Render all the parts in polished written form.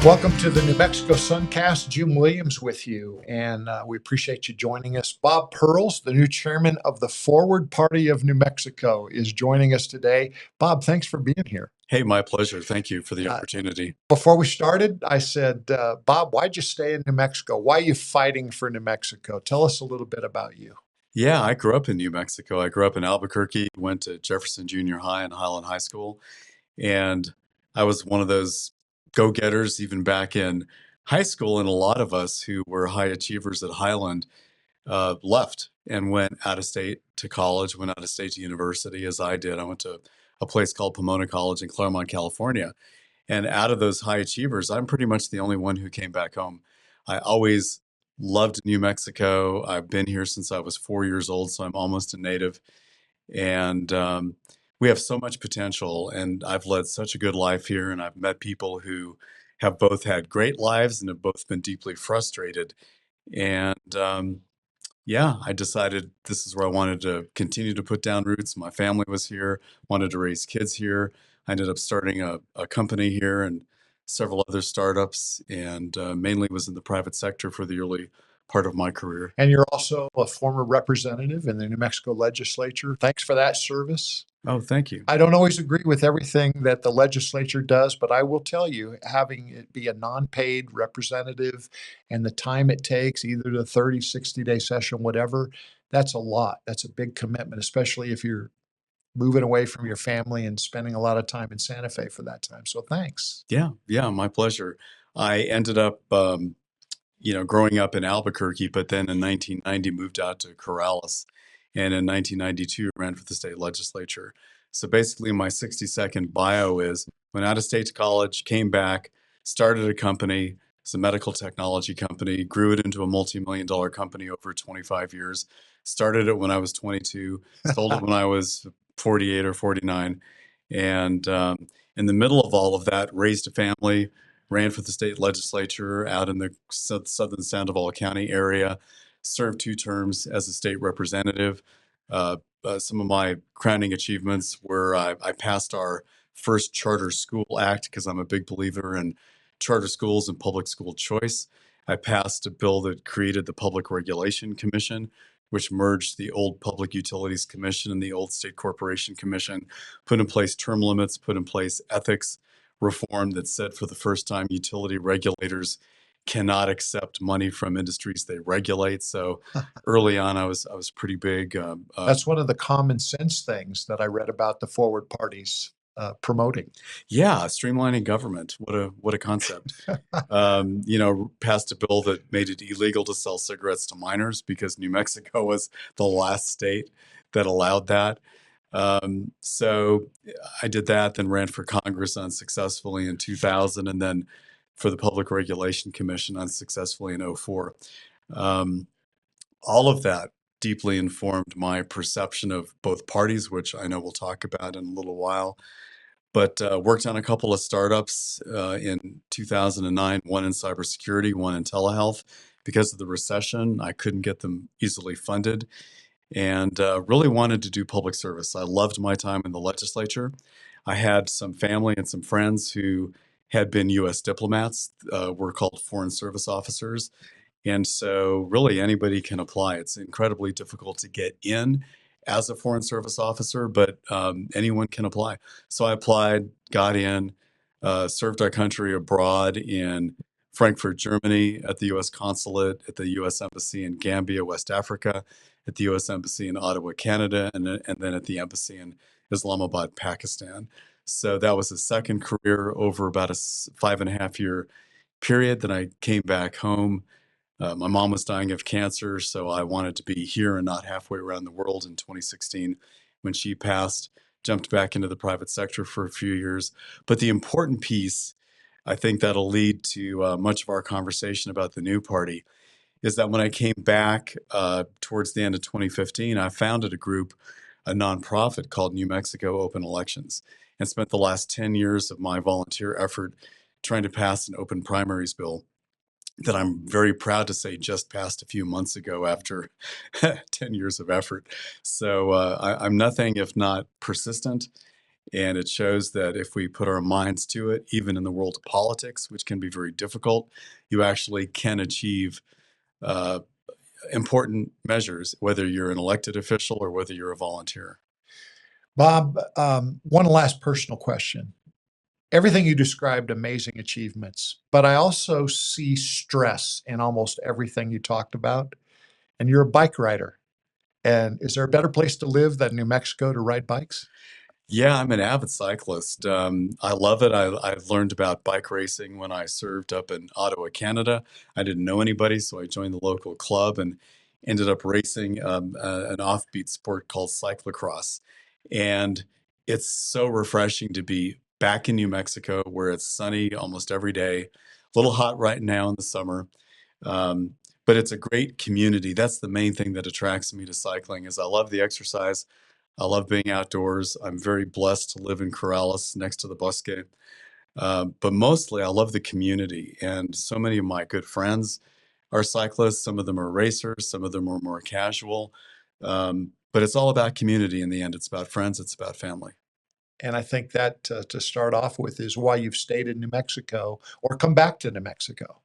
Welcome to the New Mexico Suncast. Jim Williams with you, and we appreciate you joining us. Bob Perls, the new chairman of the Forward Party of New Mexico, is joining us today. Bob, thanks for being here. Hey, my pleasure. Thank you for the opportunity. Before we started, I said, Bob, why'd you stay in New Mexico? Why are you fighting for New Mexico? Tell us a little bit about you. Yeah, I grew up in New Mexico. I grew up in Albuquerque, went to Jefferson Junior High and Highland High School, and I was one of those go-getters even back in high school. And a lot of us who were high achievers at Highland left and went out of state to college, went out of state to university, as I did. I went to a place called Pomona College in Claremont, California. And out of those high achievers, I'm pretty much the only one who came back home. I always loved New Mexico. I've been here since I was 4 years old, so I'm almost a native. And we have so much potential, and I've led such a good life here, and I've met people who have both had great lives and have both been deeply frustrated. And yeah, I decided this is where I wanted to continue to put down roots. My family was here, wanted to raise kids here. I ended up starting a company here and several other startups, and mainly was in the private sector for the early part of my career. And you're also a former representative in the New Mexico legislature. Thanks for that service. Oh, thank you. I don't always agree with everything that the legislature does, but I will tell you, having it be a non-paid representative and the time it takes, either the 30, 60-day session, whatever, that's a lot. That's a big commitment, especially if you're moving away from your family and spending a lot of time in Santa Fe for that time. So thanks. Yeah, my pleasure. I ended up, growing up in Albuquerque, but then in 1990 moved out to Corrales, and in 1992 ran for the state legislature. So basically, my 60-second bio is went out of state to college, came back, started a company. It's a medical technology company, grew it into a multi-million-dollar company over 25 years. Started it when I was 22, sold it when I was 48 or 49. And in the middle of all of that, raised a family, ran for the state legislature out in the southern Sandoval County area, served 2 terms as a state representative. Some of my crowning achievements were I passed our first Charter School Act because I'm a big believer in charter schools and public school choice. I passed a bill that created the Public Regulation Commission, which merged the old Public Utilities Commission and the old State Corporation Commission, put in place term limits, put in place ethics reform that said for the first time utility regulators cannot accept money from industries they regulate. So early on, I was pretty big. That's one of the common sense things that I read about the forward parties promoting. Yeah, streamlining government. What a concept. Passed a bill that made it illegal to sell cigarettes to minors because New Mexico was the last state that allowed that. So I did that, then ran for Congress unsuccessfully in 2000, and then for the Public Regulation Commission unsuccessfully in 2004. All of that deeply informed my perception of both parties, which I know we'll talk about in a little while. But worked on a couple of startups in 2009, one in cybersecurity, one in telehealth. Because of the recession, I couldn't get them easily funded, and really wanted to do public service. I loved my time in the legislature. I had some family and some friends who had been U.S. diplomats, were called foreign service officers. And so really anybody can apply. It's incredibly difficult to get in as a foreign service officer, but anyone can apply. So I applied, got in, served our country abroad in Frankfurt, Germany, at the U.S. consulate, at the U.S. embassy in Gambia, West Africa, at the U.S. embassy in Ottawa, Canada, and then at the embassy in Islamabad, Pakistan. So that was a second career over about a 5.5-year period. Then I came back home. My mom was dying of cancer, so I wanted to be here and not halfway around the world in 2016 when she passed. Jumped back into the private sector for a few years. But the important piece, I think that'll lead to much of our conversation about the new party, is that when I came back towards the end of 2015, I founded a group, a nonprofit called New Mexico Open Elections, and spent the last 10 years of my volunteer effort trying to pass an open primaries bill that I'm very proud to say just passed a few months ago after 10 years of effort. So I'm nothing if not persistent And it shows that if we put our minds to it, even in the world of politics, which can be very difficult, you actually can achieve uh, important measures, whether you're an elected official or whether you're a volunteer. Bob, one last personal question. Everything you described, amazing achievements, but I also see stress in almost everything you talked about. And you're a bike rider. And is there a better place to live than New Mexico to ride bikes? Yeah, I'm an avid cyclist. I love it. I learned about bike racing when I served up in Ottawa, Canada. I didn't know anybody, so I joined the local club and ended up racing an offbeat sport called cyclocross. And it's so refreshing to be back in New Mexico where it's sunny almost every day, a little hot right now in the summer. Um, but it's a great community. That's the main thing that attracts me to cycling is I love the exercise. I love being outdoors. I'm very blessed to live in Corrales next to the Bosque. But mostly, I love the community. And so many of my good friends are cyclists. Some of them are racers, some of them are more casual. But it's all about community in the end. It's about friends, it's about family. And I think that to start off with is why you've stayed in New Mexico or come back to New Mexico.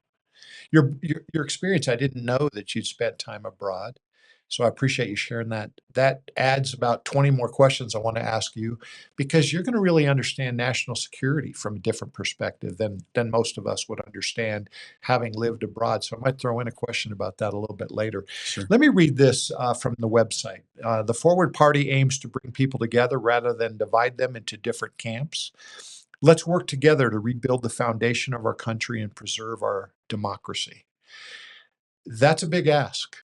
Your experience, I didn't know that you'd spent time abroad. So I appreciate you sharing that. That adds about 20 more questions I want to ask you because you're going to really understand national security from a different perspective than most of us would understand having lived abroad. So I might throw in a question about that a little bit later. Sure. Let me read this from the website. The Forward Party aims to bring people together rather than divide them into different camps. Let's work together to rebuild the foundation of our country and preserve our democracy. That's a big ask.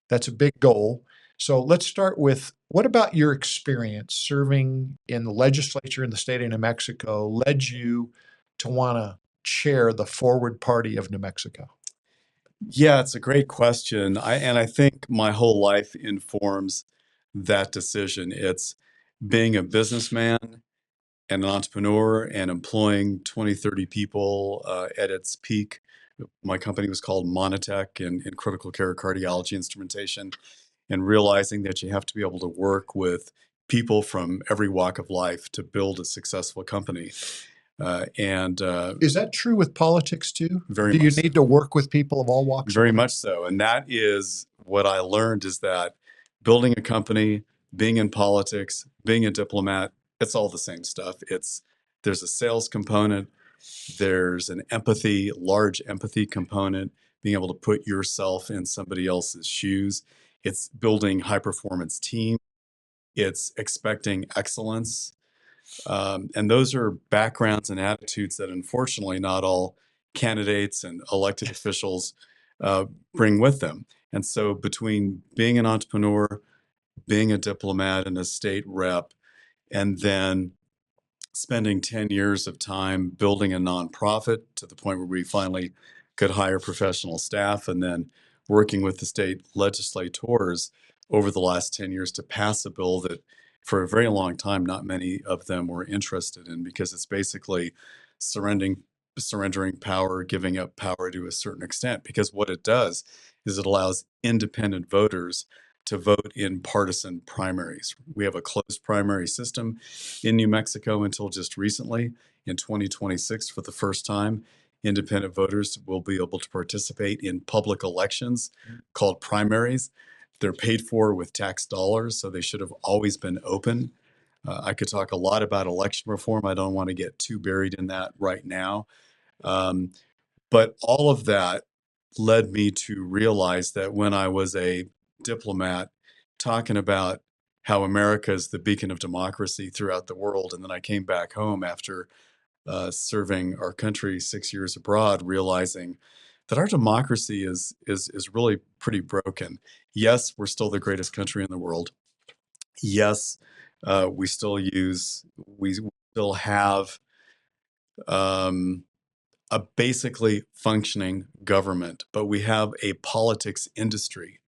That's a big goal. So let's start with what about your experience serving in the legislature in the state of New Mexico led you to want to chair the Forward Party of New Mexico? Yeah, it's a great question. I think my whole life informs that decision. It's being a businessman and an entrepreneur and employing 20, 30 people at its peak. My company was called Monitech in critical care cardiology instrumentation, and realizing that you have to be able to work with people from every walk of life to build a successful company. And Is that true with politics too? very Do you much so. need to work with people of all walks of Very life? much so. And that is what I learned is that building a company, being in politics, being a diplomat, it's all the same stuff. There's a sales component, there's an empathy, large empathy component, being able to put yourself in somebody else's shoes. It's building high performance team. It's expecting excellence. And those are backgrounds and attitudes that unfortunately not all candidates and elected officials uh, bring with them. And so between being an entrepreneur, being a diplomat and a state rep, and then spending 10 years of time building a nonprofit to the point where we finally could hire professional staff and then working with the state legislators over the last 10 years to pass a bill that for a very long time not many of them were interested in because it's basically surrendering power, giving up power to a certain extent, because what it does is it allows independent voters to vote in partisan primaries. We have a closed primary system in New Mexico until just recently. In 2026, for the first time, independent voters will be able to participate in public elections called primaries. They're paid for with tax dollars, so they should have always been open. I could talk a lot about election reform. I don't want to get too buried in that right now. Um, but all of that led me to realize that when I was a diplomat talking about how America is the beacon of democracy throughout the world, and then I came back home after serving our country 6 years abroad, realizing that our democracy is really pretty broken. Yes, we're still the greatest country in the world. Yes, we still have um, a basically functioning government, but we have a politics industry,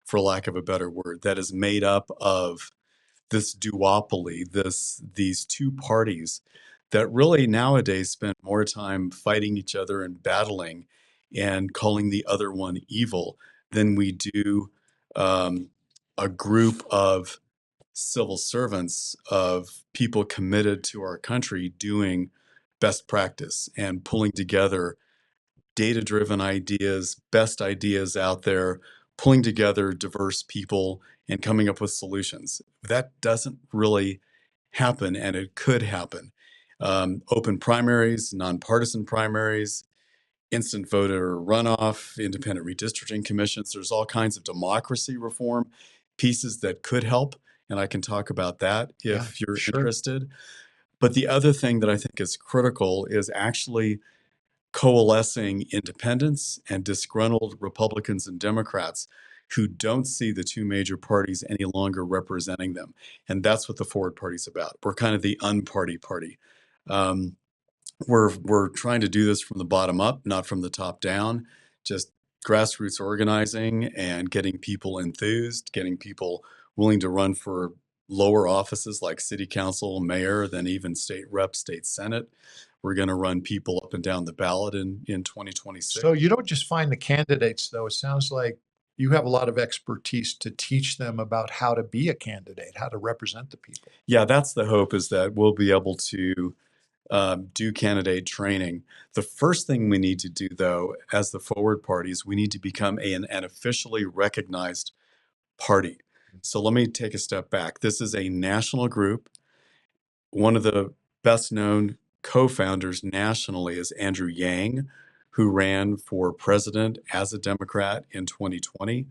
for lack of a better word, that is made up of this duopoly, these two parties that really nowadays spend more time fighting each other and battling and calling the other one evil than we do um, a group of civil servants of people committed to our country doing best practice and pulling together data-driven ideas, best ideas out there, pulling together diverse people and coming up with solutions. That doesn't really happen, and it could happen. Open primaries, nonpartisan primaries, instant voter runoff, independent redistricting commissions. There's all kinds of democracy reform pieces that could help, and I can talk about that Yeah, if you're sure. interested. But the other thing that I think is critical is actually coalescing independents and disgruntled Republicans and Democrats who don't see the two major parties any longer representing them. And that's what the Forward Party's about. We're kind of the unparty party. Um, we're trying to do this from the bottom up, not from the top down, just grassroots organizing and getting people enthused, getting people willing to run for lower offices like city council, mayor, then even state rep, state senate. We're going to run people up and down the ballot in 2026. So you don't just find the candidates, though. It sounds like you have a lot of expertise to teach them about how to be a candidate, how to represent the people. Yeah, that's the hope, is that we'll be able to do candidate training. The first thing we need to do, though, as the Forward Party, is we need to become an officially recognized party. So let me take a step back. This is a national group. One of the best known co-founders nationally is Andrew Yang, who ran for president as a Democrat in 2020.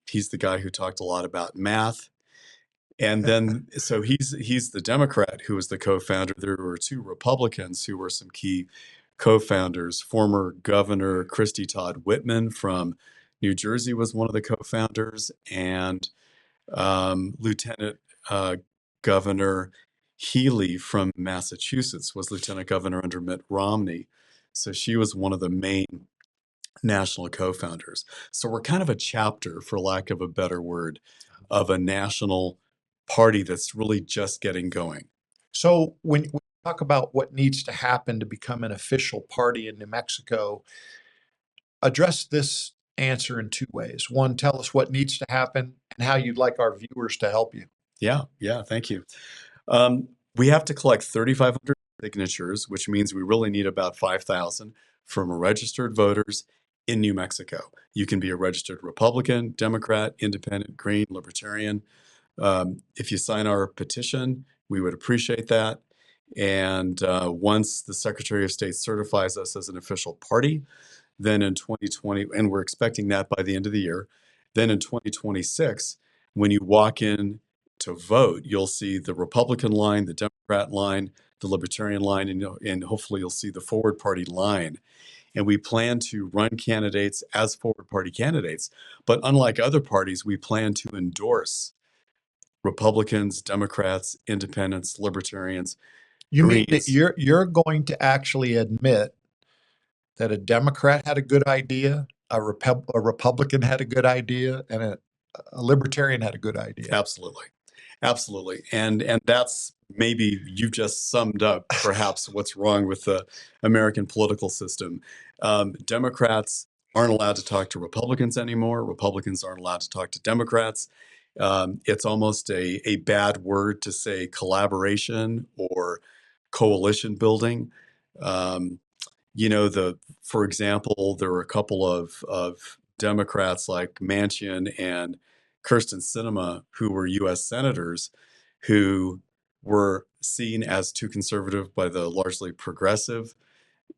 He's the guy who talked a lot about math. And then, so he's the Democrat who was the co-founder. There were two Republicans who were some key co-founders. Former Governor Christy Todd Whitman from New Jersey was one of the co-founders, and Lieutenant Governor Healy from Massachusetts was Lieutenant Governor under Mitt Romney. So she was one of the main national co-founders. So we're kind of a chapter, for lack of a better word, of a national party that's really just getting going. So when we talk about what needs to happen to become an official party in New Mexico, address this answer in two ways. One, tell us what needs to happen and how you'd like our viewers to help you. Yeah, thank you. We have to collect 3,500 signatures, which means we really need about 5,000 from registered voters in New Mexico. You can be a registered Republican, Democrat, Independent, Green, Libertarian. If you sign our petition, we would appreciate that. And once the Secretary of State certifies us as an official party, then in 2020, and we're expecting that by the end of the year, then in 2026, when you walk in to vote, you'll see the Republican line, the Democrat line, the Libertarian line, and hopefully you'll see the Forward Party line. And we plan to run candidates as Forward Party candidates. But unlike other parties, we plan to endorse Republicans, Democrats, Independents, Libertarians, You mean that Greens. you're going to actually admit that a Democrat had a good idea, a Republican had a good idea, and a Libertarian had a good idea? Absolutely. Absolutely. And that's, maybe you've just summed up perhaps what's wrong with the American political system. Democrats aren't allowed to talk to Republicans anymore. Republicans aren't allowed to talk to Democrats. It's almost a bad word to say collaboration or coalition building. Um, for example, there were a couple of Democrats like Manchin and Kirsten Sinema, who were U.S. senators, who were seen as too conservative by the largely progressive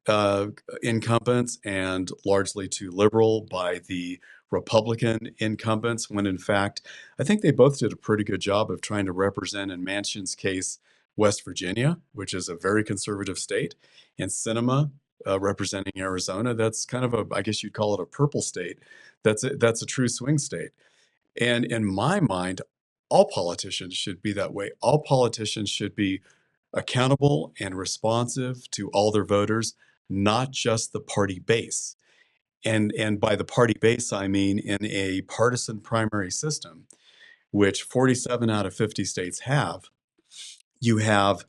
uh, incumbents and largely too liberal by the Republican incumbents, when in fact, I think they both did a pretty good job of trying to represent, in Manchin's case, West Virginia, which is a very conservative state, and Sinema representing Arizona. That's kind of I guess you'd call it a purple state. That's a true swing state. And in my mind, all politicians should be that way. All politicians should be accountable and responsive to all their voters, not just the party base. And by the party base, I mean in a partisan primary system, which 47 out of 50 states have. You have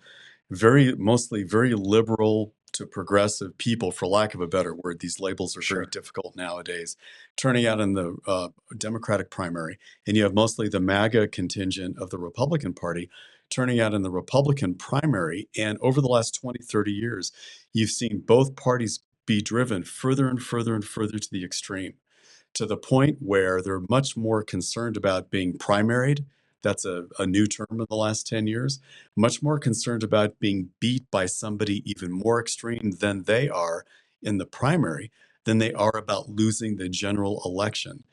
mostly very liberal to progressive people, for lack of a better word. These labels are very Sure. difficult nowadays. Turning out in the Democratic primary, and you have mostly the MAGA contingent of the Republican Party turning out in the Republican primary. And over the last 20, 30 years, you've seen both parties be driven further and further and further to the extreme, to the point where they're much more concerned about being primaried. That's a new term in the last 10 years. Much more concerned about being beat by somebody even more extreme than they are in the primary than they are about losing the general election.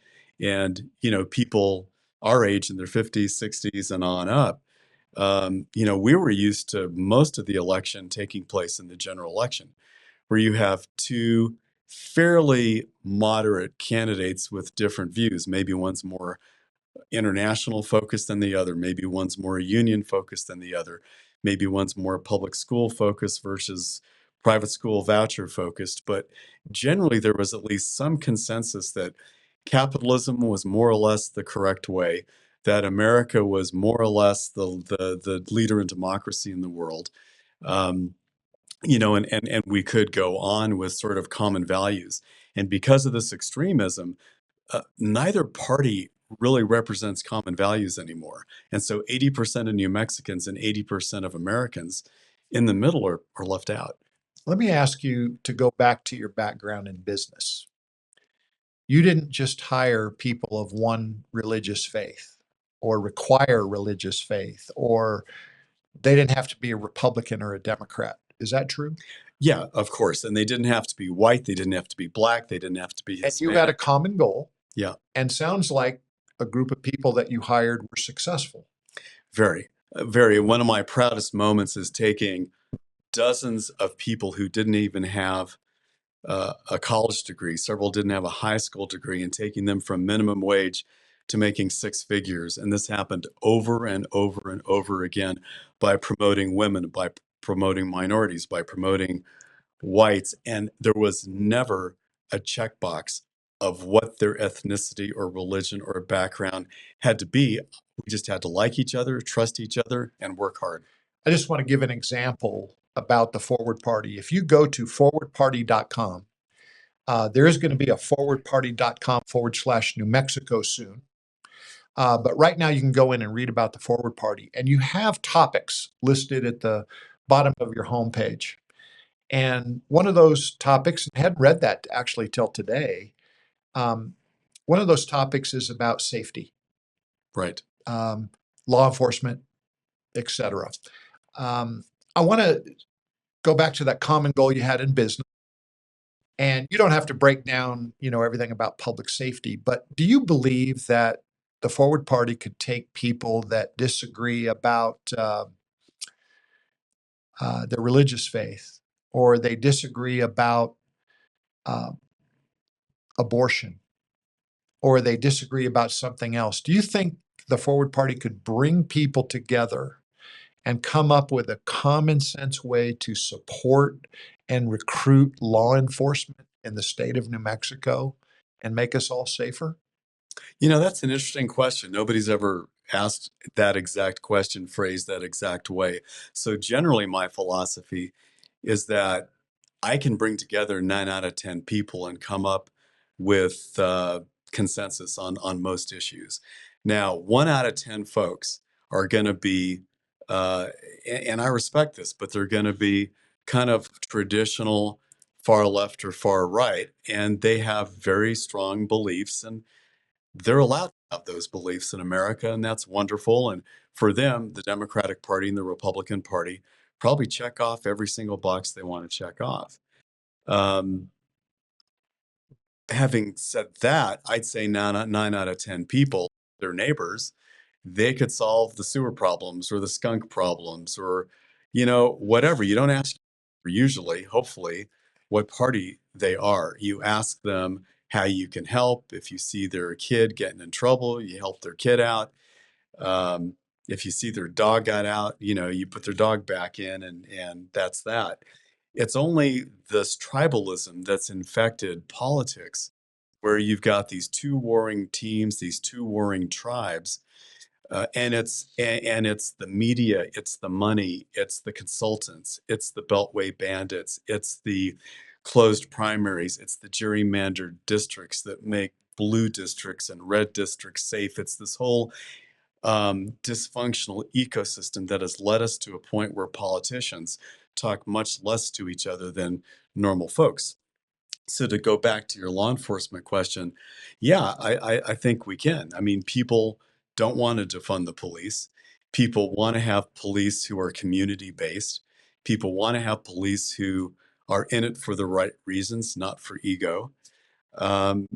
And, people our age in their 50s, 60s, and on up, we were used to most of the election taking place in the general election, where you have two fairly moderate candidates with different views. Maybe one's more international focused than the other. Maybe one's more union focused than the other. Maybe one's more public school focused versus private school voucher focused. But generally, there was at least some consensus that capitalism was more or less the correct way, that America was more or less the leader in democracy in the world. Um, and we could go on with sort of common values. And because of this extremism, neither party really represents common values anymore. And so 80% of New Mexicans and 80% of Americans in the middle are left out. Let me ask you to go back to your background in business. You didn't just hire people of one religious faith or require religious faith, or they didn't have to be a Republican or a Democrat. Is that true? Yeah, of course. And they didn't have to be white. They didn't have to be black. They didn't have to be And you had a Hispanic. common goal, Yeah, and sounds like a group of people that you hired were successful. very, very. One of my proudest moments is taking dozens of people who didn't even have a college degree. Several didn't have a high school degree, and taking them from minimum wage to making six figures. And this happened over and over and over again by promoting women, by promoting minorities, by promoting whites. And there was never a checkbox of what their ethnicity or religion or background had to be. We just had to like each other, trust each other, and work hard. I just want to give an example about the Forward Party. If you go to forwardparty.com, there is going to be a forwardparty.com/New Mexico soon. But right now, you can go in and read about the Forward Party, and you have topics listed at the bottom of your homepage. And one of those topics, I hadn't read that actually till today. Um, one of those topics is about safety, Right. um, law enforcement, etc. I want to go back to that common goal you had in business. And you don't have to break down, everything about public safety, but do you believe that the Forward Party could take people that disagree about their religious faith, or they disagree about uh, abortion, or they disagree about something else? Do you think the Forward Party could bring people together and come up with a common sense way to support and recruit law enforcement in the state of New Mexico and make us all safer? That's an interesting question. Nobody's ever asked that exact question, phrased that exact way. So generally, my philosophy is that I can bring together 9 out of 10 people and come up with consensus on most issues. Now, 1 out of 10 folks are going to be, and I respect this, but they're going to be kind of traditional far left or far right, and they have very strong beliefs, and they're allowed to have those beliefs in America, and that's wonderful. And for them, the Democratic Party and the Republican Party probably check off every single box they want to check off. Um, Having said that, I'd say 9 out of 10 people, their neighbors, they could solve the sewer problems or the skunk problems or, whatever. You don't ask usually, hopefully, what party they are. You ask them how you can help. If you see their kid getting in trouble, you help their kid out. Um, if you see their dog got out, you put their dog back in, and that's that. It's only this tribalism that's infected politics, where you've got these two warring teams, these two warring tribes, And it's the media, it's the money, it's the consultants, it's the Beltway bandits, it's the closed primaries, it's the gerrymandered districts that make blue districts and red districts safe. It's this whole dysfunctional ecosystem that has led us to a point where politicians talk much less to each other than normal folks. So to go back to your law enforcement question, yeah, I think we can. I mean, people don't want to defund the police. People want to have police who are community based. People want to have police who are in it for the right reasons, not for ego. Um,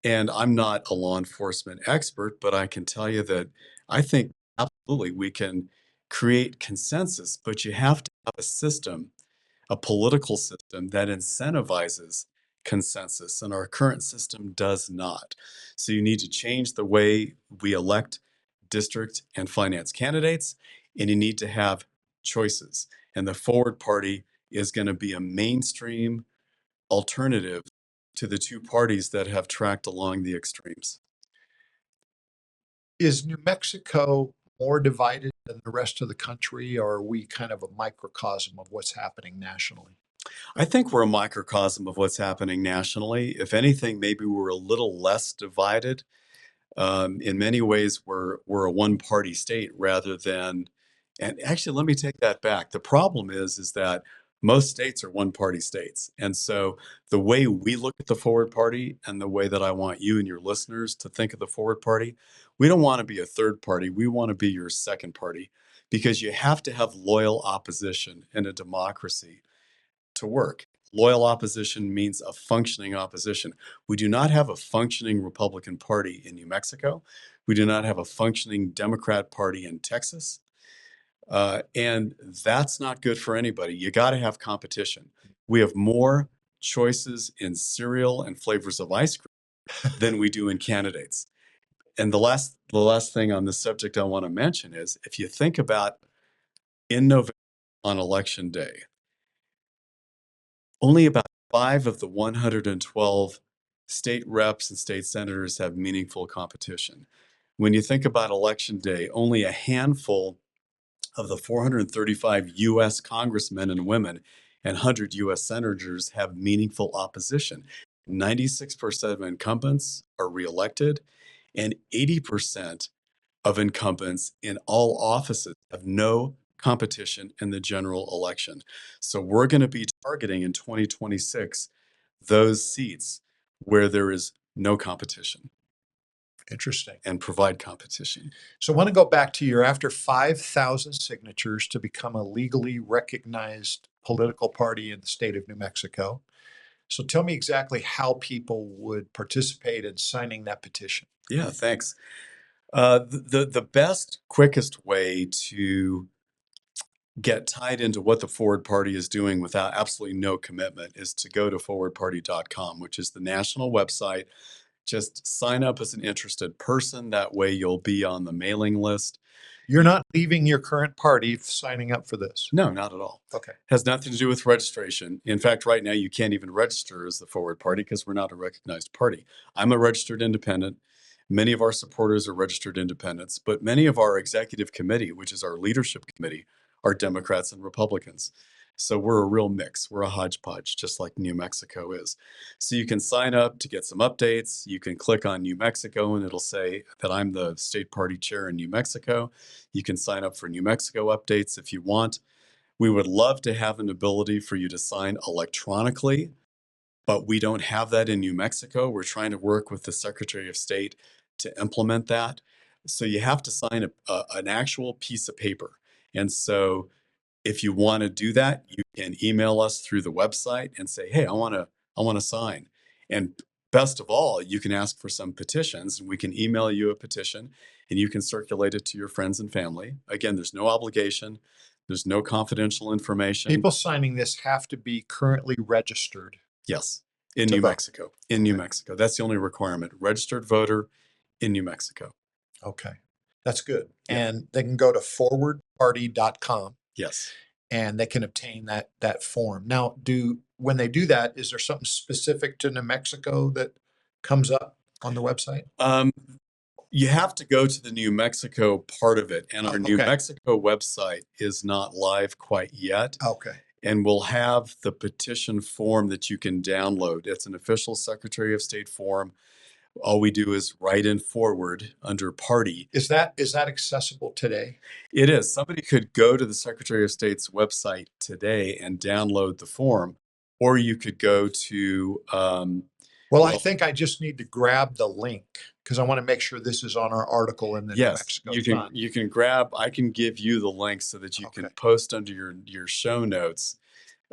and I'm not a law enforcement expert, but I can tell you that I think absolutely we can create consensus, but you have to have a system, a political system that incentivizes consensus, and our current system does not. So you need to change the way we elect district and finance candidates, and you need to have choices. And the Forward Party is going to be a mainstream alternative to the two parties that have tracked along the extremes. Is New Mexico more divided than the rest of the country, or are we kind of a microcosm of what's happening nationally? I think we're a microcosm of what's happening nationally. If anything, maybe we're a little less divided. In many ways, we're a one-party state rather than, and actually, let me take that back. The problem is that most states are one-party states, and so the way we look at the Forward Party and the way that I want you and your listeners to think of the Forward Party, we don't want to be a third party. We want to be your second party, because you have to have loyal opposition in a democracy to work. Loyal opposition means a functioning opposition. We do not have a functioning Republican Party in New Mexico. We do not have a functioning Democrat Party in Texas. And that's not good for anybody. You got to have competition. We have more choices in cereal and flavors of ice cream than we do in candidates. And the last thing on this subject I want to mention is, if you think about in November on election day, only about 5 of the 112 state reps and state senators have meaningful competition. When you think about election day, only a handful of the 435 US congressmen and women and 100 US senators have meaningful opposition. 96% of incumbents are reelected, and 80% of incumbents in all offices have no competition in the general election. So we're going to be targeting in 2026 those seats where there is no competition Interesting. and provide competition. So I want to go back to you're after 5,000 signatures to become a legally recognized political party in the state of New Mexico. So tell me exactly how people would participate in signing that petition. Yeah, thanks. The best, quickest way to get tied into what the Forward Party is doing without absolutely no commitment is to go to forwardparty.com, which is the national website. Just sign up as an interested person. That way you'll be on the mailing list. You're not leaving your current party signing up for this. No, not at all. Okay. Has nothing to do with registration. In fact, right now you can't even register as the Forward Party because we're not a recognized party. I'm a registered independent. Many of our supporters are registered independents, but many of our executive committee, which is our leadership committee, are Democrats and Republicans. So we're a real mix. We're a hodgepodge, just like New Mexico is. So you can sign up to get some updates. You can click on New Mexico and it'll say that I'm the state party chair in New Mexico. You can sign up for New Mexico updates if you want. We would love to have an ability for you to sign electronically, but we don't have that in New Mexico. We're trying to work with the Secretary of State to implement that. So you have to sign an actual piece of paper. And so if you want to do that, you can email us through the website and say, "Hey, I want to sign." And best of all, you can ask for some petitions, and we can email you a petition and you can circulate it to your friends and family. Again, there's no obligation. There's no confidential information. People signing this have to be currently registered. Yes, in To New vote. Mexico. In New Mexico. That's the only requirement. Registered voter in New Mexico. Okay. That's good. Yeah. And they can go to forwardparty.com Yes. and they can obtain that form. Now, when they do that, is there something specific to New Mexico that comes up on the website? You have to go to the New Mexico part of it, and our New Okay. Mexico website is not live quite yet. Okay. And we'll have the petition form that you can download. It's an official Secretary of State form. All we do is write in forward under party. Is that accessible today? It is. Somebody could go to the Secretary of State's website today and download the form, or you could go to, Well, I well, think I just need to grab the link because I want to make sure this is on our article in the New yes, Mexico Sun. you can grab. I can give you the link so that you Okay. can post under your show notes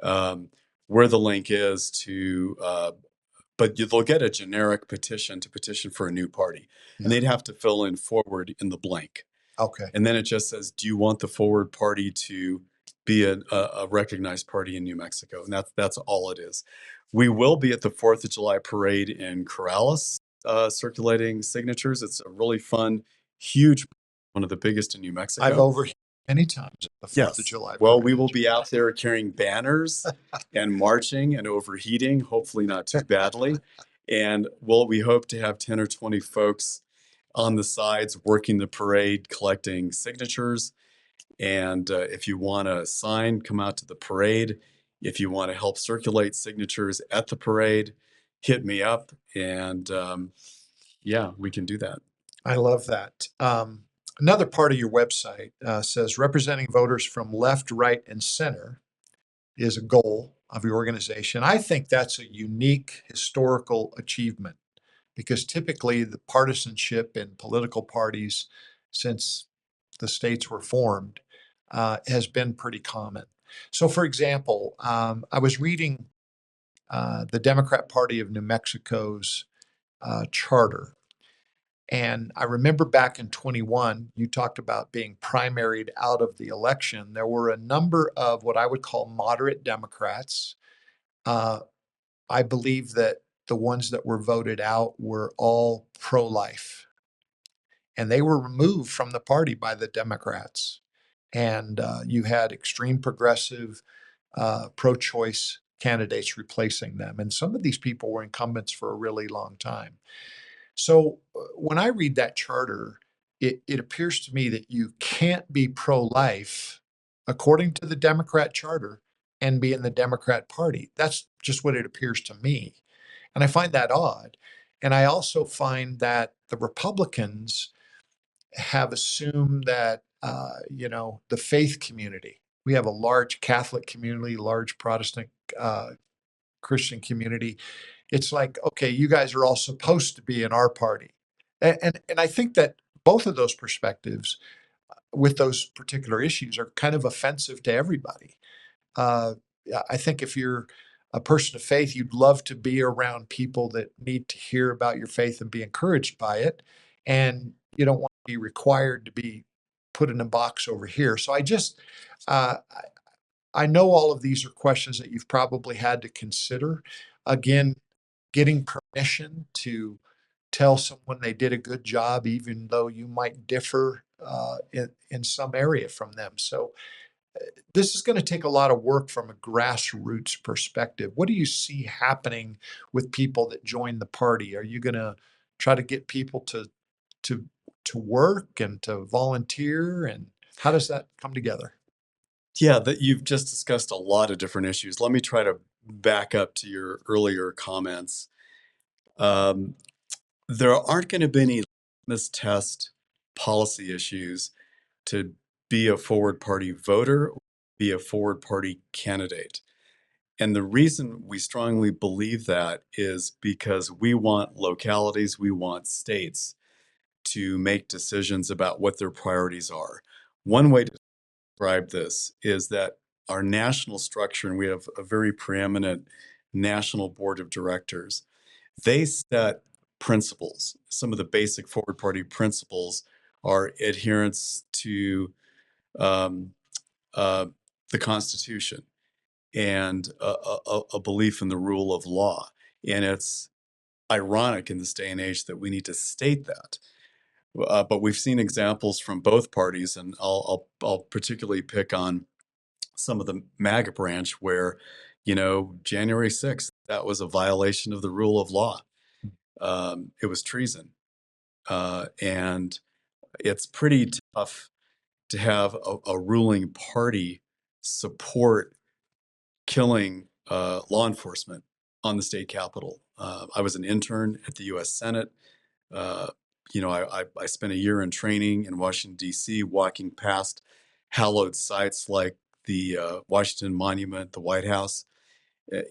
um, where the link is to but they'll get a generic petition to petition for a new party, and Yeah. they'd have to fill in forward in the blank. Okay. And then it just says, do you want the forward party to be a recognized party in New Mexico? And that's all it is. We will be at the 4th of July parade in Corrales, circulating signatures. It's a really fun, huge, one of the biggest in New I've Mexico. overheard many times at the 4th of Yes. July Well, we parade. will be out there carrying banners and marching and overheating, hopefully not too badly. And we hope to have 10 or 20 folks on the sides working the parade, collecting signatures. And if you want to sign, come out to the parade. If you want to help circulate signatures at the parade, hit me up. And yeah, we can do that. I love that. Another part of your website says representing voters from left, right, and center is a goal of your organization. I think that's a unique historical achievement because typically the partisanship in political parties since the states were formed has been pretty common. So, for example, I was reading the Democrat Party of New Mexico's charter. And I remember back in 21, you talked about being primaried out of the election. There were a number of what I would call moderate Democrats. Uh, I believe that the ones that were voted out were all pro life, and they were removed from the party by the Democrats. And you had extreme progressive, pro choice candidates replacing them. And some of these people were incumbents for a really long time. So when I read that charter, it appears to me that you can't be pro life according to the Democrat charter and be in the Democrat Party. That's just what it appears to me. And I find that odd. And I also find that the Republicans have assumed that, the faith community, we have a large Catholic community, large Protestant Christian community. It's like, okay, you guys are all supposed to be in our party. And I think that both of those perspectives with those particular issues are kind of offensive to everybody. Yeah, I think if you're a person of faith, you'd love to be around people that need to hear about your faith and be encouraged by it. And you don't want to be required to be put in a box over here. So uh, I know all of these are questions that you've probably had to consider. Again, getting permission to tell someone they did a good job, even though you might differ in some area from them. So this is going to take a lot of work from a grassroots perspective. What do you see happening with people that join the party? Are you going to try to get people to to work and to volunteer, and how does that come together? Yeah, that you've just discussed a lot of different issues. Let me try to back up to your earlier comments. Um, there aren't going to be any litmus test policy issues to be a forward party voter, or be a forward party candidate. And the reason we strongly believe that is because we want localities, we want states to make decisions about what their priorities are. One way to describe this is that our national structure, and we have a very preeminent national board of directors, they set principles. Some of the basic forward party principles are adherence to um, uh, the Constitution and a belief in the rule of law. And it's ironic in this day and age that we need to state that. But we've seen examples from both parties, and I'll particularly pick on some of the MAGA branch where, January 6th, that was a violation of the rule of law. It was treason. And it's pretty tough to have a ruling party support killing law enforcement on the state capitol. I was an intern at the U.S. Senate. Uh, I spent a year in training in Washington, D.C., walking past hallowed sites like the Washington Monument, the White House.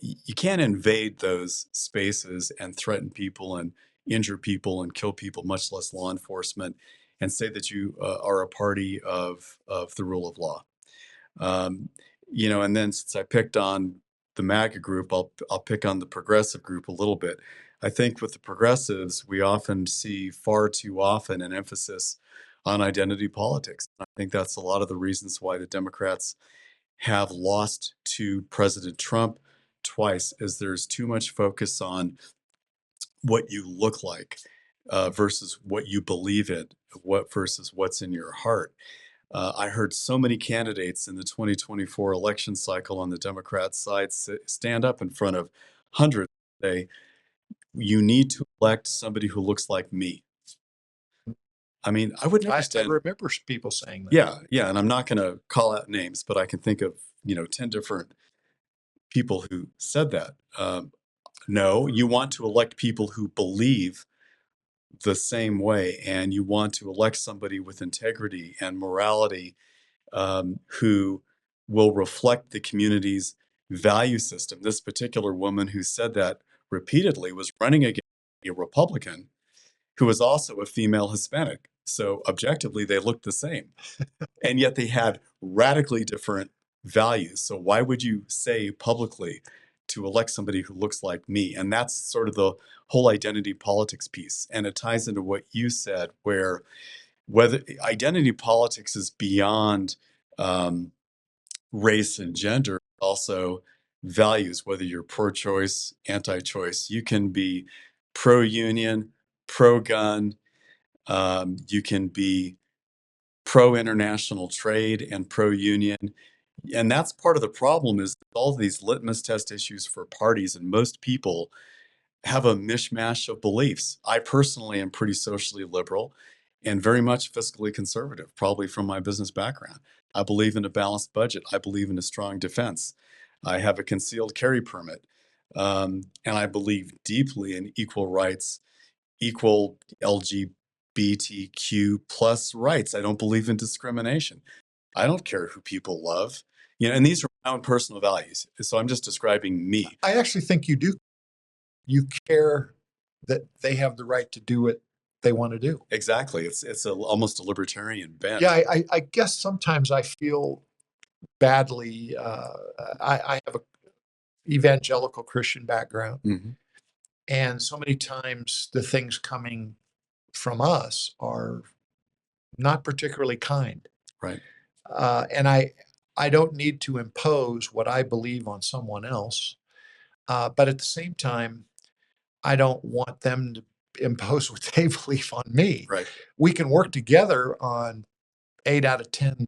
You can't invade those spaces and threaten people and injure people and kill people, much less law enforcement, and say that you are a party of the rule of law. Um, and then since I picked on the MAGA group, I'll pick on the progressive group a little bit. I think with the progressives, we often see far too often an emphasis on identity politics. I think that's a lot of the reasons why the Democrats have lost to President Trump twice, is there's too much focus on what you look like versus what you believe in, what versus what's in your heart. I heard so many candidates in the 2024 election cycle on the Democrat side stand up in front of hundreds and say, you need to elect somebody who looks like me. I mean, I would never I stand. remember people saying that. Yeah, and I'm not going to call out names, but I can think of 10 different people who said that. No, you want to elect people who believe the same way, and you want to elect somebody with integrity and morality, who will reflect the community's value system. This particular woman who said that repeatedly was running against a Republican who was also a female Hispanic. So objectively, they looked the same, and yet they had radically different values. So why would you say publicly to elect somebody who looks like me? And that's sort of the whole identity politics piece. And it ties into what you said, where whether identity politics is beyond race and gender, also values, whether you're pro-choice, anti-choice. You can be pro-union, pro-gun, you can be pro-international trade and pro-union. And that's part of the problem, is all of these litmus test issues for parties, and most people have a mishmash of beliefs. I personally am pretty socially liberal and very much fiscally conservative, probably from my business background. I believe in a balanced budget. I believe in a strong defense. I have a concealed carry permit. And I believe deeply in equal rights, equal LGBTQ plus rights. I don't believe in discrimination. I don't care who people love. And these are my own personal values. So I'm just describing me. I actually think you do. You care that they have the right to do what they want to do. Exactly. It's almost a libertarian bent. Yeah, I guess sometimes I feel badly. I have a evangelical Christian background, Mhm. and so many times the things coming from us are not particularly kind. Right. And I don't need to impose what I believe on someone else, but at the same time, I don't want them to impose what they believe on me. Right. We can work together on 8 out of 10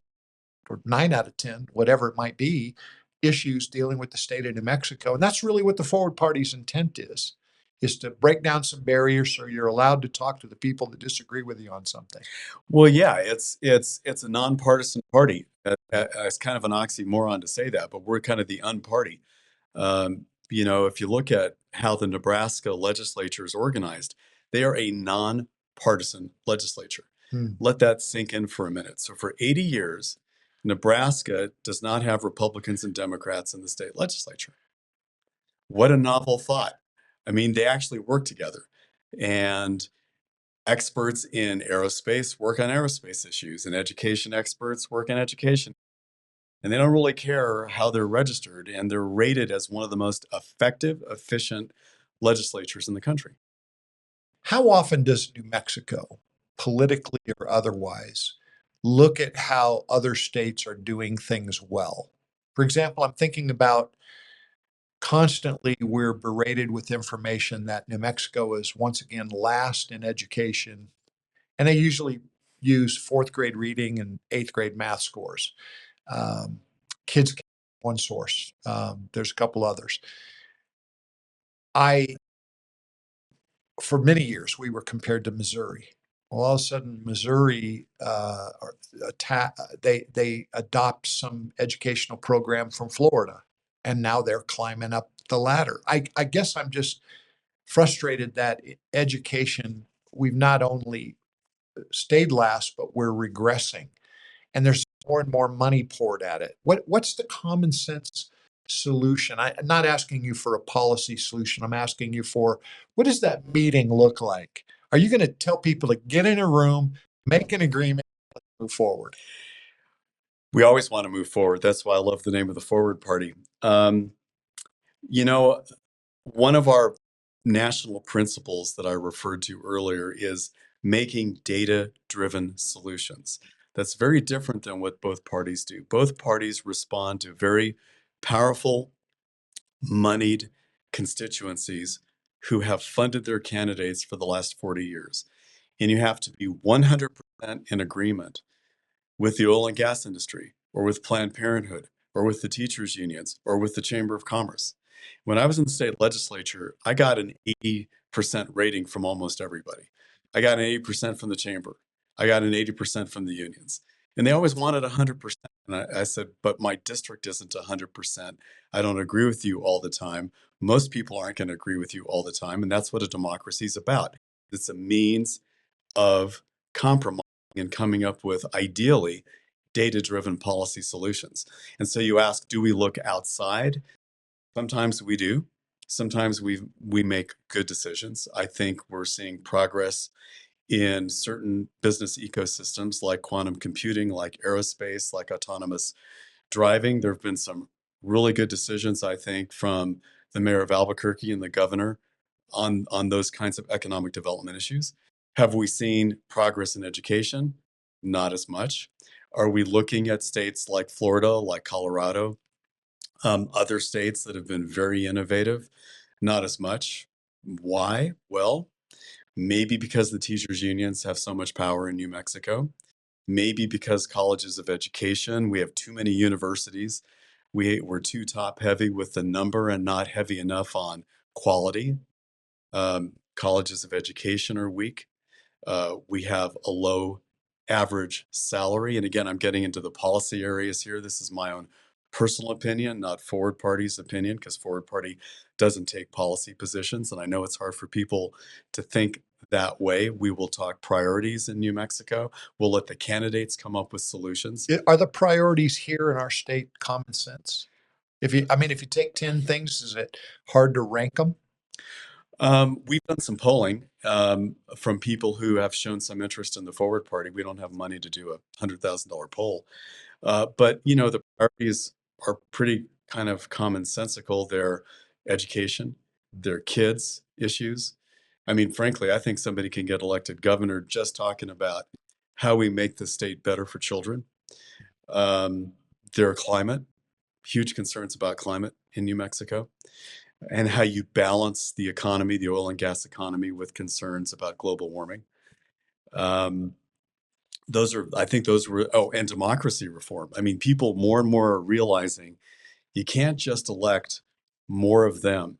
or 9 out of 10, whatever it might be, issues dealing with the state of New Mexico. And that's really what the Forward Party's intent is to break down some barriers so you're allowed to talk to the people that disagree with you on something. Well, yeah, it's a nonpartisan party. It's kind of an oxymoron to say that, but we're kind of the unparty. If you look at how the Nebraska legislature is organized, they are a nonpartisan legislature. Let that sink in for a minute. So for 80 years, Nebraska does not have Republicans and Democrats in the state legislature. What a novel thought. I mean, they actually work together. And experts in aerospace work on aerospace issues, and education experts work on education. And they don't really care how they're registered, and they're rated as one of the most effective, efficient legislatures in the country. How often does New Mexico, politically or otherwise, look at how other states are doing things well? For example, I'm thinking about constantly we're berated with information that New Mexico is once again last in education, and they usually use fourth grade reading and eighth grade math scores. Um, kids, one source. There's a couple others. I, for many years, we were compared to Missouri. Well, all of a sudden, Missouri, they adopt some educational program from Florida, and now they're climbing up the ladder. I guess I'm just frustrated that education, we've not only stayed last, but we're regressing, and there's more and more money poured at it. What's the common sense solution? I'm not asking you for a policy solution. I'm asking you for, what does that meeting look like? Are you going to tell people to get in a room, make an agreement, move forward? We always want to move forward. That's why I love the name of the Forward Party. Um, you know, one of our national principles that I referred to earlier is making data-driven solutions. That's very different than what both parties do. Both parties respond to very powerful, moneyed constituencies who have funded their candidates for the last 40 years. And you have to be 100% in agreement with the oil and gas industry, or with Planned Parenthood, or with the teachers' unions, or with the Chamber of Commerce. When I was in the state legislature, I got an 80% rating from almost everybody. I got an 80% from the chamber. I got an 80% from the unions. And they always wanted 100%. And I said, but my district isn't 100%. I don't agree with you all the time. Most people aren't going to agree with you all the time. And that's what a democracy is about. It's a means of compromise and coming up with, ideally, data-driven policy solutions. And so you ask, do we look outside? Sometimes we do. Sometimes we make good decisions. I think we're seeing progress in certain business ecosystems like quantum computing, like aerospace, like autonomous driving. There have been some really good decisions, I think, from the mayor of Albuquerque and the governor on those kinds of economic development issues. Have we seen progress in education? Not as much. Are we looking at states like Florida, like Colorado, other states that have been very innovative? Not as much. Why? Well, maybe because the teachers' unions have so much power in New Mexico. Maybe because colleges of education, we have too many universities. We're too top heavy with the number and not heavy enough on quality. Colleges of education are weak. We have a low average salary. And again, I'm getting into the policy areas here. This is my own personal opinion, not Forward Party's opinion, because Forward Party doesn't take policy positions. And I know it's hard for people to think that way. We will talk priorities in New Mexico. We'll let the candidates come up with solutions. Are the priorities here in our state common sense? If you take 10 things, is it hard to rank them? We've done some polling from people who have shown some interest in the Forward Party. We don't have money to do a $100,000 poll. But, the priorities are pretty kind of commonsensical. They're education, they're kids' issues. I mean, frankly, I think somebody can get elected governor just talking about how we make the state better for children. Their climate, huge concerns about climate in New Mexico, and how you balance the economy, the oil and gas economy, with concerns about global warming. I think those were, oh, and democracy reform. I mean, people more and more are realizing you can't just elect more of them,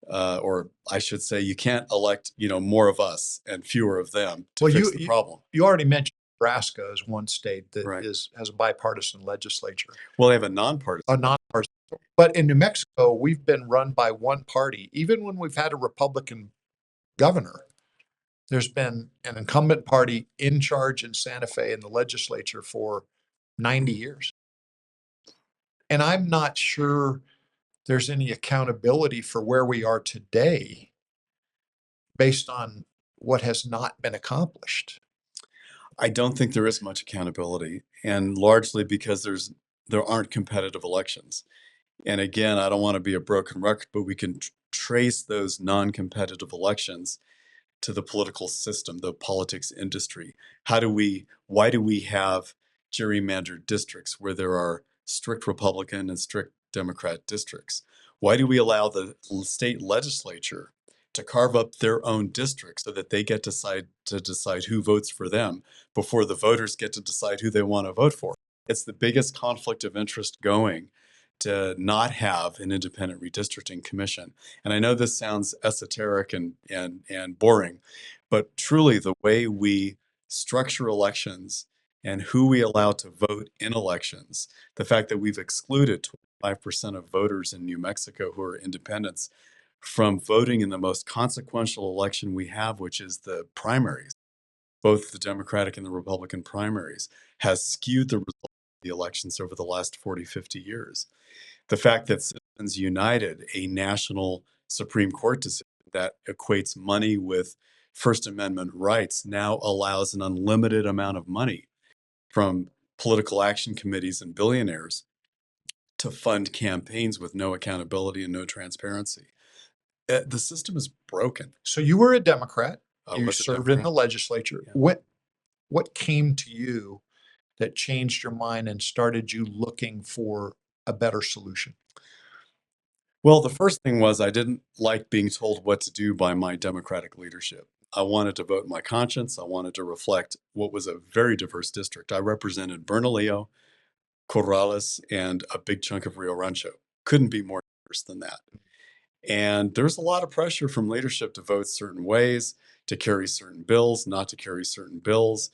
or I should say, you can't elect, more of us and fewer of them to Well, fix the problem. you already mentioned Nebraska as one state that Right. has a bipartisan legislature. Well, they have a nonpartisan. A nonpartisan. But in New Mexico, we've been run by one party. Even when we've had a Republican governor, there's been an incumbent party in charge in Santa Fe in the legislature for 90 years. And I'm not sure there's any accountability for where we are today based on what has not been accomplished. I don't think there is much accountability, and largely because there aren't competitive elections. And again, I don't want to be a broken record, but we can trace those non-competitive elections to the political system, the politics industry. Why do we have gerrymandered districts where there are strict Republican and strict Democrat districts? Why do we allow the state legislature to carve up their own districts so that they get to decide who votes for them before the voters get to decide who they want to vote for? It's the biggest conflict of interest going not have an independent redistricting commission. And I know this sounds esoteric and boring, but truly the way we structure elections and who we allow to vote in elections, the fact that we've excluded 25% of voters in New Mexico who are independents from voting in the most consequential election we have, which is the primaries, both the Democratic and the Republican primaries, has skewed the results of the elections over the last 40, 50 years. The fact that Citizens United, a national Supreme Court decision that equates money with First Amendment rights, now allows an unlimited amount of money from political action committees and billionaires to fund campaigns with no accountability and no transparency. The system is broken. So you were a Democrat. I You was a served in the Democrat. legislature. Yeah. What came to you that changed your mind and started you looking for a better solution? Well, the first thing was I didn't like being told what to do by my Democratic leadership. I wanted to vote my conscience. I wanted to reflect what was a very diverse district. I represented Bernalillo, Corrales, and a big chunk of Rio Rancho. Couldn't be more diverse than that. And there's a lot of pressure from leadership to vote certain ways, to carry certain bills, not to carry certain bills.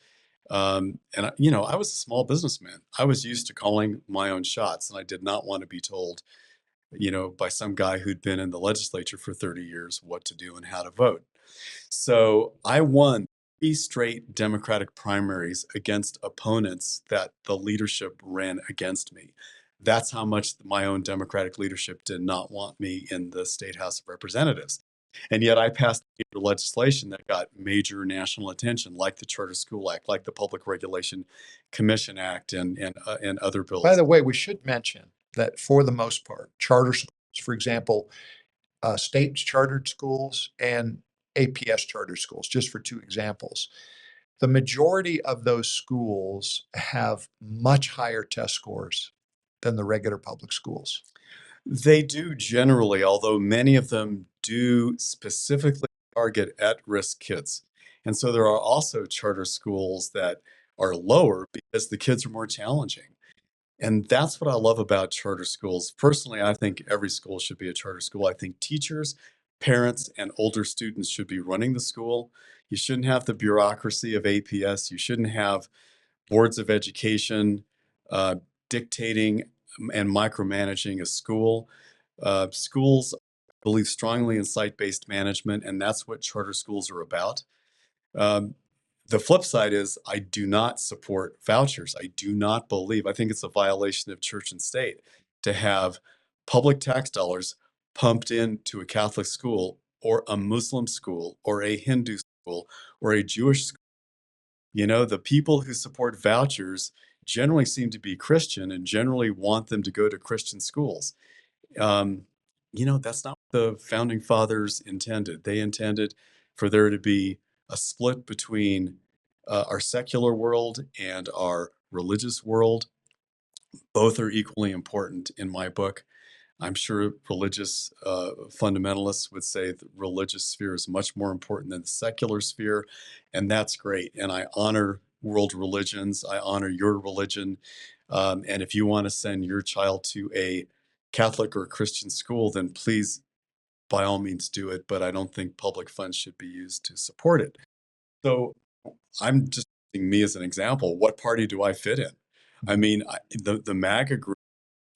I was a small businessman. I was used to calling my own shots, and I did not want to be told, by some guy who'd been in the legislature for 30 years what to do and how to vote. So I won 3 straight Democratic primaries against opponents that the leadership ran against me. That's how much my own Democratic leadership did not want me in the State House of Representatives. And yet I passed major legislation that got major national attention, like the Charter School Act, like the Public Regulation Commission Act, and other bills. By the way, we should mention that for the most part, charter schools, for example, state chartered schools and APS charter schools, just for two examples, the majority of those schools have much higher test scores than the regular public schools. They do generally, although many of them do specifically target at-risk kids. And so there are also charter schools that are lower because the kids are more challenging. And that's what I love about charter schools. Personally, I think every school should be a charter school. I think teachers, parents, and older students should be running the school. You shouldn't have the bureaucracy of APS. You shouldn't have boards of education dictating and micromanaging a school. Schools believe strongly in site-based management, and that's what charter schools are about. The flip side is I do not support vouchers. I think it's a violation of church and state to have public tax dollars pumped into a Catholic school or a Muslim school or a Hindu school or a Jewish school. The people who support vouchers generally seem to be Christian and generally want them to go to Christian schools. That's not what the founding fathers intended. They intended for there to be a split between our secular world and our religious world. Both are equally important in my book. I'm sure religious fundamentalists would say the religious sphere is much more important than the secular sphere, and that's great. And I honor world religions. I honor your religion. And if you want to send your child to a Catholic or Christian school, then please, by all means, do it. But I don't think public funds should be used to support it. So I'm just using me as an example. What party do I fit in? I mean, the MAGA group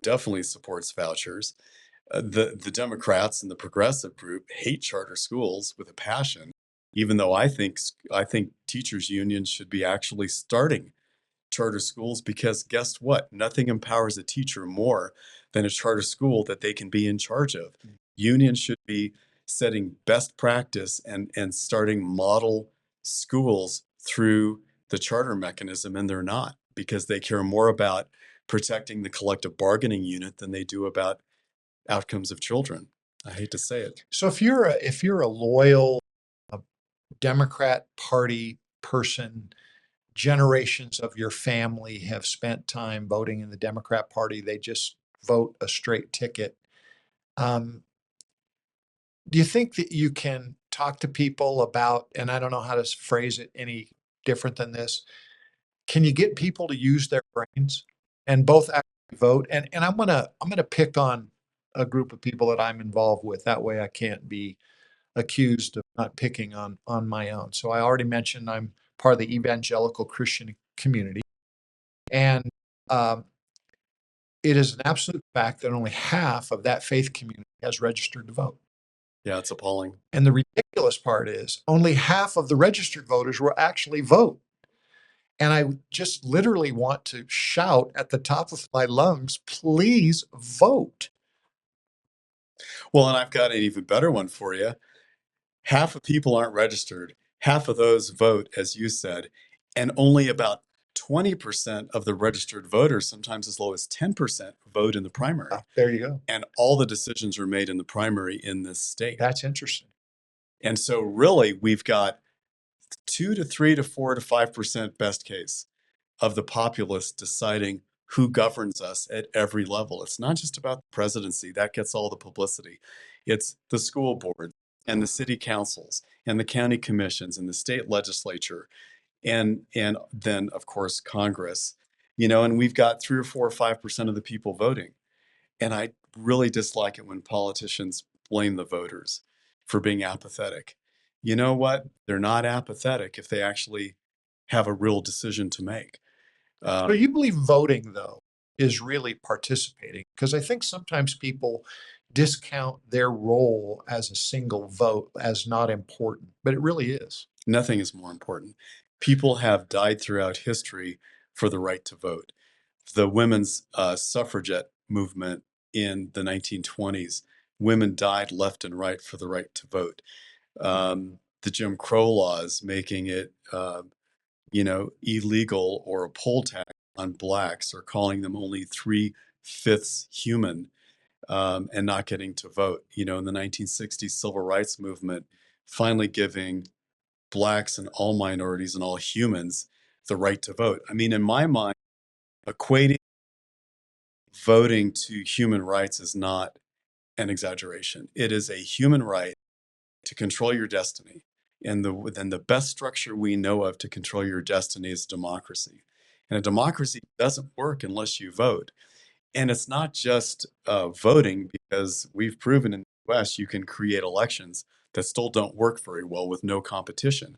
definitely supports vouchers. The Democrats and the progressive group hate charter schools with a passion, even though I think teachers' unions should be actually starting charter schools because guess what? Nothing empowers a teacher more than a charter school that they can be in charge of. Unions should be setting best practice and starting model schools through the charter mechanism, and they're not because they care more about protecting the collective bargaining unit than they do about outcomes of children. I hate to say it. So if you're a loyal Democrat Party person, generations of your family have spent time voting in the Democrat Party, they just vote a straight ticket. Do you think that you can talk to people about, and I don't know how to phrase it any different than this, can you get people to use their brains? And both vote, and I'm gonna pick on a group of people that I'm involved with. That way I can't be accused of not picking on my own. So I already mentioned I'm part of the evangelical Christian community, and um, it is an absolute fact that only half of that faith community has registered to vote. Yeah, it's appalling. And the ridiculous part is only half of the registered voters will actually vote. And I just literally want to shout at the top of my lungs, please vote. Well, and I've got an even better one for you. Half of people aren't registered. Half of those vote, as you said, and only about 20% of the registered voters, sometimes as low as 10%, vote in the primary. There you go. And all the decisions are made in the primary in this state. That's interesting. And so really we've got 2 to 3 to 4 to 5% best case of the populace deciding who governs us at every level. It's not just about the presidency, that gets all the publicity. It's the school board and the city councils and the county commissions and the state legislature and then of course Congress. And we've got 3 or 4 or 5% of the people voting. And I really dislike it when politicians blame the voters for being apathetic. You know what? They're not apathetic if they actually have a real decision to make. So you believe voting, though, is really participating? Because I think sometimes people discount their role as a single vote as not important, but it really is. Nothing is more important. People have died throughout history for the right to vote. The women's suffragette movement in the 1920s, women died left and right for the right to vote. The Jim Crow laws making it, illegal or a poll tax on blacks or calling them only 3/5 human and not getting to vote. In the 1960s civil rights movement, finally giving blacks and all minorities and all humans the right to vote. I mean, in my mind, equating voting to human rights is not an exaggeration. It is a human right to control your destiny. And then the best structure we know of to control your destiny is democracy. And a democracy doesn't work unless you vote. And it's not just voting, because we've proven in the US you can create elections that still don't work very well with no competition.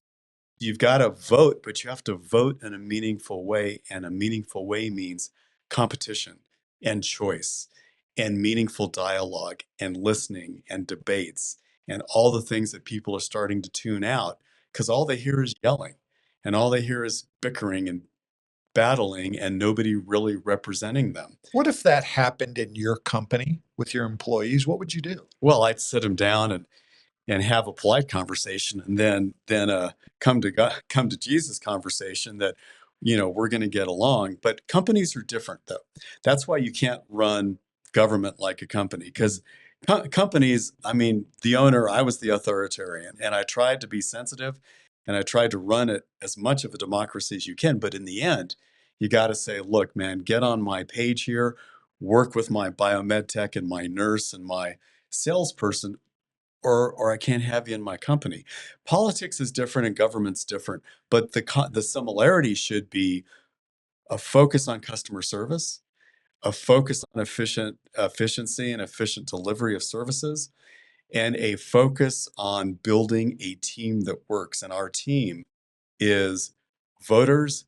You've got to vote, but you have to vote in a meaningful way. And a meaningful way means competition and choice and meaningful dialogue and listening and debates and all the things that people are starting to tune out because all they hear is yelling and all they hear is bickering and battling and nobody really representing them. What if that happened in your company with your employees? What would you do? Well, I'd sit them down and have a polite conversation and then come to Jesus conversation that we're going to get along. But companies are different though. That's why you can't run government like a company, because companies, I mean, the owner, I was the authoritarian and I tried to be sensitive and I tried to run it as much of a democracy as you can, but in the end you got to say, look man, get on my page here, work with my biomed tech and my nurse and my salesperson, or I can't have you in my company. Politics is different and government's different, but the similarity should be a focus on customer service, a focus on efficiency and efficient delivery of services, and a focus on building a team that works. And our team is voters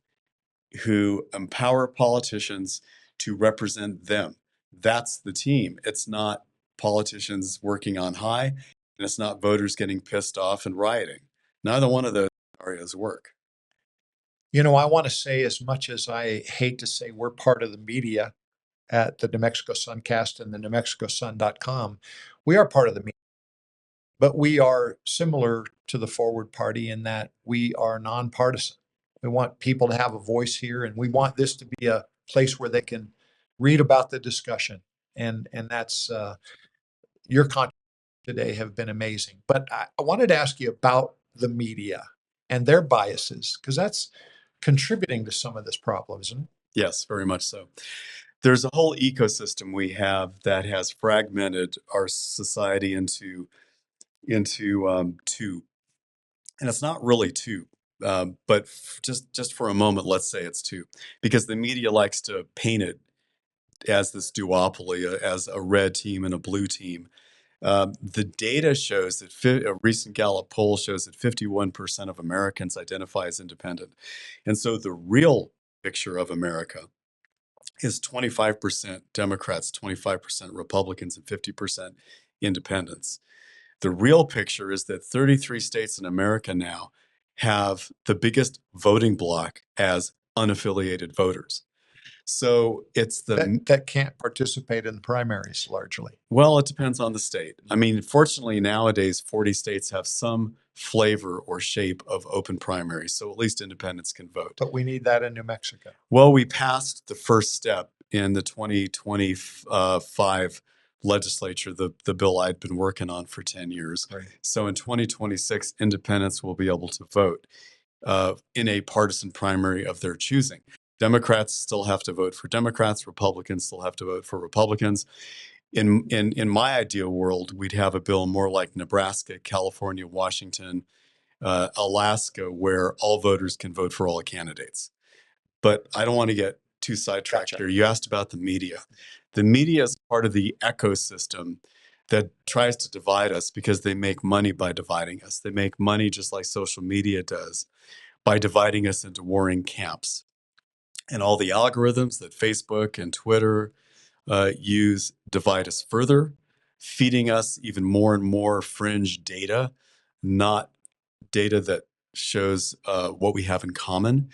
who empower politicians to represent them. That's the team. It's not politicians working on high, and it's not voters getting pissed off and rioting. Neither one of those scenarios work. I want to say, as much as I hate to say we're part of the media at the New Mexico Suncast and the NewMexicoSun.com, we are part of the media, but we are similar to the Forward Party in that we are nonpartisan. We want people to have a voice here, and we want this to be a place where they can read about the discussion. And that's your contributions today have been amazing. But I wanted to ask you about the media and their biases, because that's contributing to some of this problem, isn't it? Yes, very much so. There's a whole ecosystem we have that has fragmented our society into two, and it's not really two. But just for a moment, let's say it's two, because the media likes to paint it as this duopoly, as a red team and a blue team. The data shows that a recent Gallup poll shows that 51% of Americans identify as independent. And so the real picture of America is 25% Democrats, 25% Republicans, and 50% independents. The real picture is that 33 states in America now have the biggest voting bloc as unaffiliated voters. So it's that can't participate in the primaries largely. well, it depends on the state. I mean, fortunately, nowadays, 40 states have some flavor or shape of open primaries, so at least independents can vote. But we need that in New Mexico. Well, we passed the first step in the 2025 legislature, the bill I'd been working on for 10 years. Right. So in 2026, independents will be able to vote in a partisan primary of their choosing. Democrats still have to vote for Democrats. Republicans still have to vote for Republicans. In my ideal world, we'd have a bill more like Nebraska, California, Washington, Alaska, where all voters can vote for all candidates. But I don't want to get too sidetracked here. You asked about the media. The media is part of the ecosystem that tries to divide us because they make money by dividing us. They make money just like social media does by dividing us into warring camps. And all the algorithms that Facebook and Twitter use divide us further, feeding us even more and more fringe data, not data that shows what we have in common.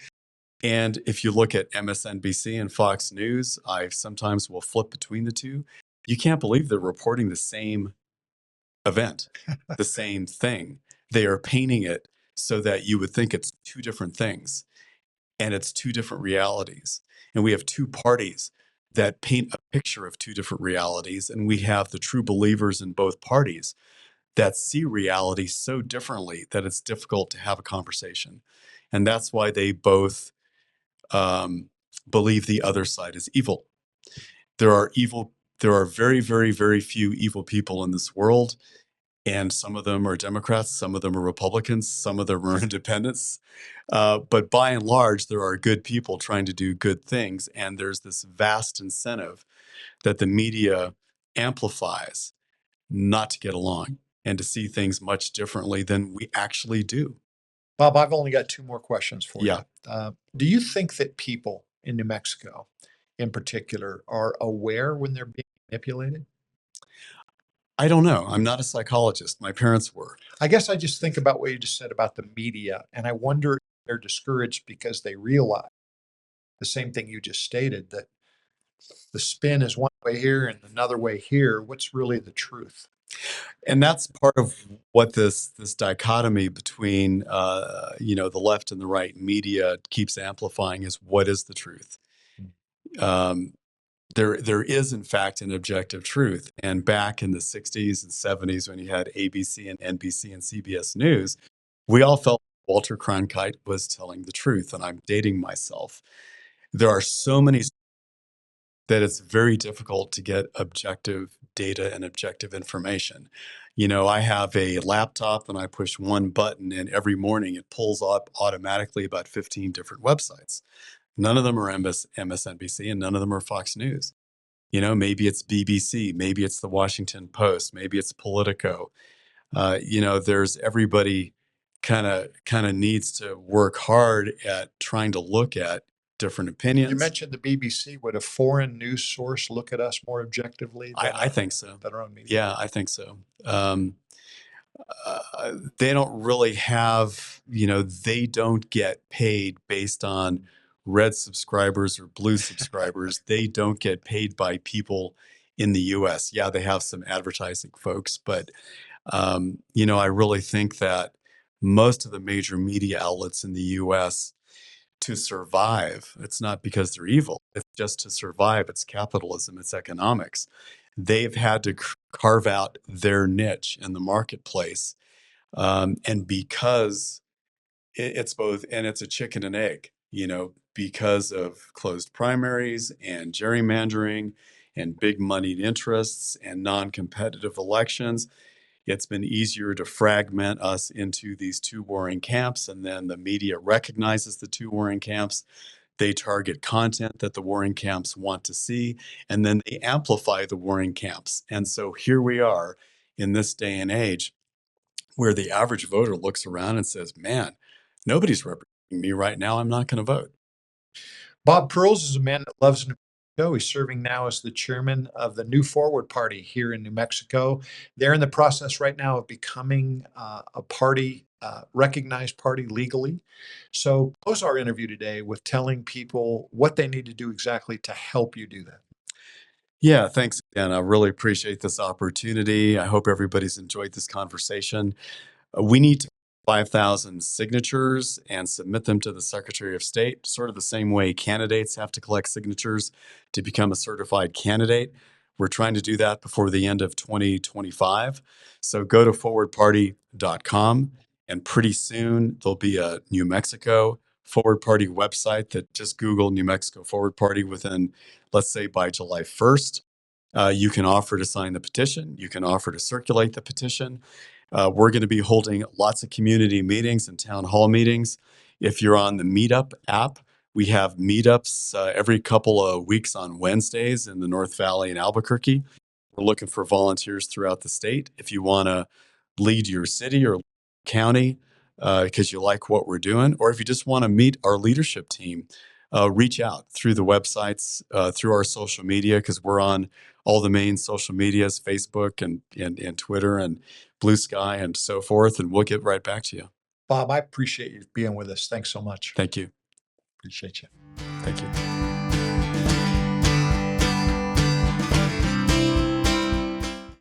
And if you look at MSNBC and Fox News, I sometimes will flip between the two. You can't believe they're reporting the same event, the same thing. They are painting it so that you would think it's two different things, and it's two different realities. And we have two parties that paint a picture of two different realities, and we have the true believers in both parties that see reality so differently that it's difficult to have a conversation. And that's why they both believe the other side is evil. There are very, very, very few evil people in this world. And some of them are Democrats, some of them are Republicans, some of them are independents. But by and large, there are good people trying to do good things. And there's this vast incentive that the media amplifies not to get along and to see things much differently than we actually do. Bob, I've only got two more questions for Yeah. you. Do you think that people in New Mexico, in particular, are aware when they're being manipulated? I don't know. I'm not a psychologist. My parents were. I guess I just think about what you just said about the media, and I wonder if they're discouraged because they realize the same thing you just stated, that the spin is one way here and another way here. What's really the truth? And that's part of what this dichotomy between the left and the right media keeps amplifying is what is the truth. There is in fact an objective truth. And back in the 60s and 70s when you had ABC and NBC and CBS News, we all felt Walter Cronkite was telling the truth. And I'm dating myself. There are so many that it's very difficult to get objective data and objective information. I have a laptop and I push one button and every morning it pulls up automatically about 15 different websites. None of them are MSNBC and none of them are Fox News. Maybe it's BBC, maybe it's the Washington Post, maybe it's Politico. There's everybody kind of needs to work hard at trying to look at different opinions. You mentioned the BBC. Would a foreign news source look at us more objectively than I think so. than our own media? Yeah, I think so. They don't really have, they don't get paid based on red subscribers or blue subscribers. They don't get paid by people in the US. Yeah, they have some advertising folks, but, I really think that most of the major media outlets in the US to survive, it's not because they're evil, it's just to survive. It's capitalism, it's economics. They've had to carve out their niche in the marketplace. And because it's both, and it's a chicken and egg, because of closed primaries and gerrymandering and big moneyed interests and non-competitive elections, it's been easier to fragment us into these two warring camps. And then the media recognizes the two warring camps. They target content that the warring camps want to see, and then they amplify the warring camps. And so here we are in this day and age where the average voter looks around and says, man, nobody's representing me right now. I'm not going to vote. Bob Perls is a man that loves New Mexico. He's serving now as the chairman of the New Forward Party here in New Mexico. They're in the process right now of becoming a party, recognized party legally. So close our interview today with telling people what they need to do exactly to help you do that. Yeah, thanks again. I really appreciate this opportunity. I hope everybody's enjoyed this conversation. We need 5,000 signatures and submit them to the Secretary of State, sort of the same way candidates have to collect signatures to become a certified candidate. We're trying to do that before the end of 2025. So go to forwardparty.com, and pretty soon there'll be a New Mexico Forward Party website that just Google New Mexico Forward Party within, let's say, by July 1st. You can offer to sign the petition. You can offer to circulate the petition. We're going to be holding lots of community meetings and town hall meetings. If you're on the Meetup app, we have meetups every couple of weeks on Wednesdays in the North Valley in Albuquerque. We're looking for volunteers throughout the state. If you want to lead your city or county because you like what we're doing, or if you just want to meet our leadership team, reach out through the websites, through our social media, because we're on all the main social medias, Facebook and Twitter and Blue Sky and so forth, and we'll get right back to you. Bob, I appreciate you being with us. Thanks so much. Thank you. Appreciate you. Thank you.